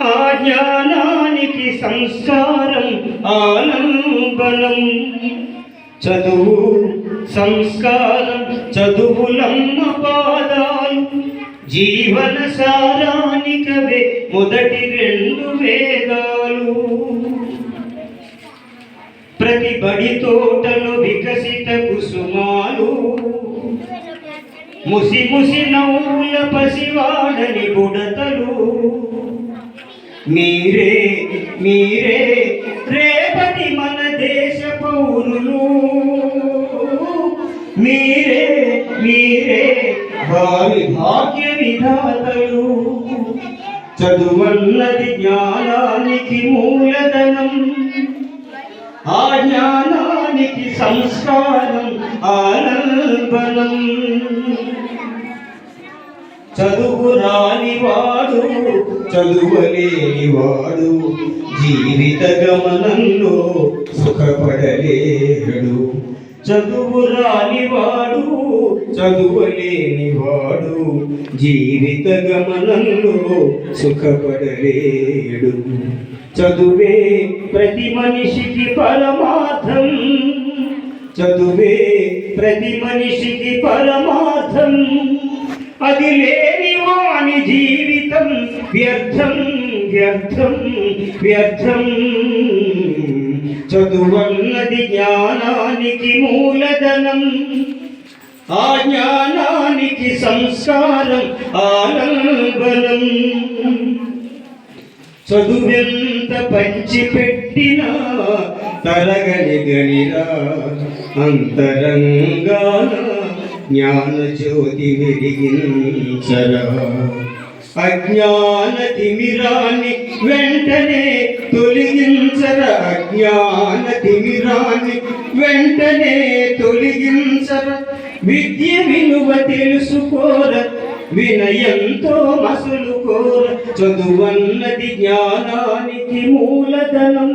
ఆ జ్ఞానానికి సంస్కారం ఆలంబనం. చదువు సంస్కారం చదువులమ్మ పాదాలు, జీవన సారానికవే మొదటి రెండు వేదాలు. ప్రతి బడి తోటలో వికసిత కుసుమాలు, ముసి ముసి నవ్వుల పసివాడని బుడతలు. మీరే మీరే రేపటి మన దేశ పౌరులు, మీరే మీరే భావి భాగ్య విధాతలు. చదువన్నది జ్ఞానానికి మూలధనం, ఆ జ్ఞానానికి సంస్కారం ఆలంబనం. చదువు రానివాడు చదువలేనివాడు జీవిత గమనంలో సుఖపడలేడు. చదువు రానివాడు చదువలేనివాడు జీవిత గమనంలో సుఖపడలేడు. చదువే ప్రతి మనిషికి పరమార్థం, చదువే ప్రతి మనిషికి పరమార్థం. అది లేని వాని జీవితం వ్యర్థం వ్యర్థం వ్యర్థం. చదువన్నది జ్ఞానానికి మూలధనం, ఆ జ్ఞానానికి సంస్కారం ఆలంబనం. చదువెంత పంచిపెట్టినా తరగని గనిరా అంతరంగాన జ్ఞాన జ్యోతి వెలిగించరా. అజ్ఞాన తిమిరాన్ని వెంటనే తొలగించరా, అజ్ఞాన తిమిరాన్ని వెంటనే తొలగించరా. విద్య విలువ తెలుసుకోర, వినయంతో మసులు కోర. చదువన్నది జ్ఞానానికి మూలధనం,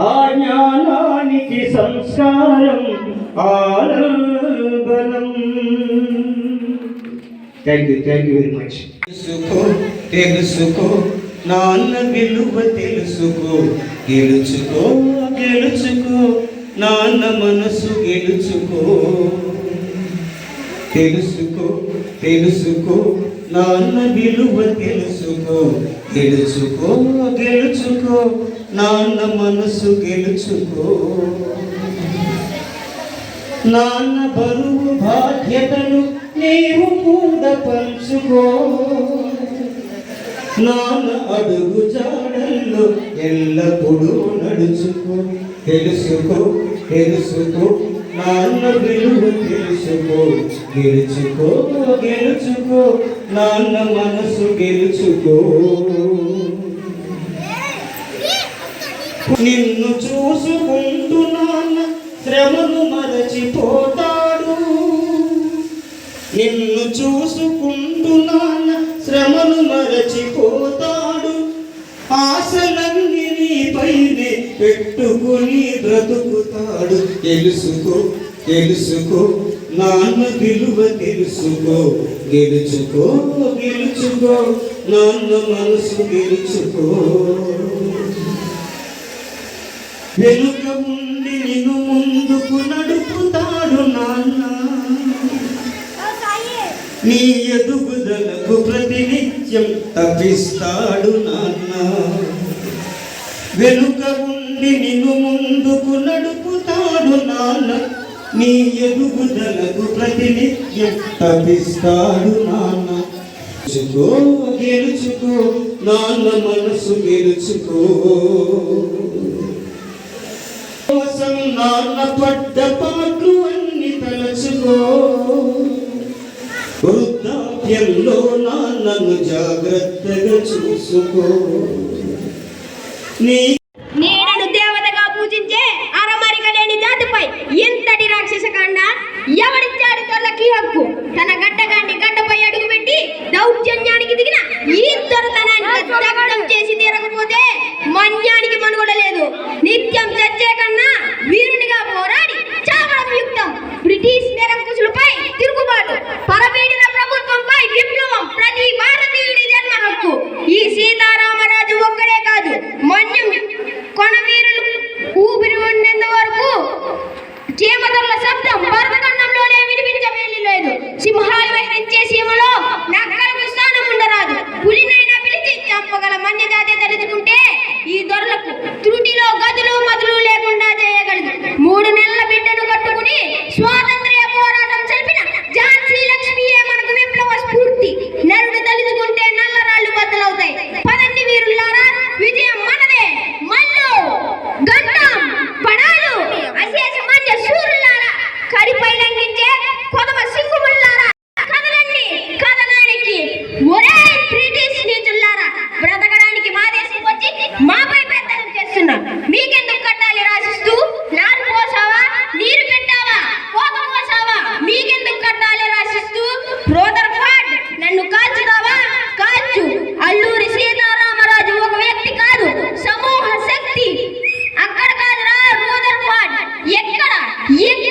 ఆ జ్ఞానానికి సంస్కారం ఆలంబనం. Thank you very much. తెలుసుకో తెలుసుకో నాన్న విలువ తెలుసుకో, గెలుచుకో గెలుచుకో నాన్న మనసు గెలుచుకో. తెలుసుకో తెలుసుకో నాన్న విలువ తెలుసుకో, గెలుచుకో గెలుచుకో నాన్న మనసు గెలుచుకో. నాన్న బరువు బాధ్యతలు నీవు కూడా పంచుకో, నాన్న అడుగు జాడల్లో ఎల్లప్పుడూ నడుచుకో. తెలుసుకో తెలుసుకో నాన్న విలువ తెలుసుకో, గెలుచుకో గెలుచుకో నాన్న మనసు గెలుచుకో. నిన్ను చూసుకుంటూ నాన్న శ్రమను మరచిపోతాడు, నిన్ను చూసుకుంటూ నాన్న శ్రమను మరచిపోతాడు. ఆశలన్నీ నీపైనే పెట్టుకుని బ్రతుకుతాడు. తెలుసుకో తెలుసుకో నాన్న విలువ తెలుసుకో, గెలుచుకో గెలుచుకో నాన్న మనసు గెలుచుకో. వెనుక ఉండి నిన్ను ముందుకు నడుపుతాడు నాన్న, నీ ఎదుగుదలకు ప్రతినిత్యం తప్పిస్తాడు నాన్న. వెనుక ఉండి నిన్ను ముందుకు నడుపుతాడు నాన్న, నీ ఎదుగుదలకు ప్రతినిత్యం తప్పిస్తాడు నాన్న. గెలుచుకో గెలుచుకో నాన్న మనసు గెలుచుకో. కోసం నాన్న పడ్డ పాటలు అన్ని తలచుకో. వృద్ధాప్యంలో నాన్నను జాగ్రత్తగా చూసుకో. నీడను దేవతగా పూజించే అరమరిక లేని జాతిపై ఇంతటి రాక్షసకాండ ఎవరిచ్చాడు తొల్లకి హక్కు? తన గడ్డగాండి గడ్డపై అడుగుపెట్టి దౌర్జన్యానికి దిగిన ఈ దొరతనాన్ని దగ్ధం చేసి తీరకపోతే మన్యానికి మనుగడ లేదు. నిత్యం చచ్చే కన్నా వీరునిగా పోరాడి చావడం యుక్తం. బ్రిటిష్ నిరంకుశులపై తిరుగుబాటు, పరపీడిన ప్రభుత్వంపై విప్లవం ప్రతి భారతీయుడి జన్మ హక్కు. ఈ సీతారామ ఇంత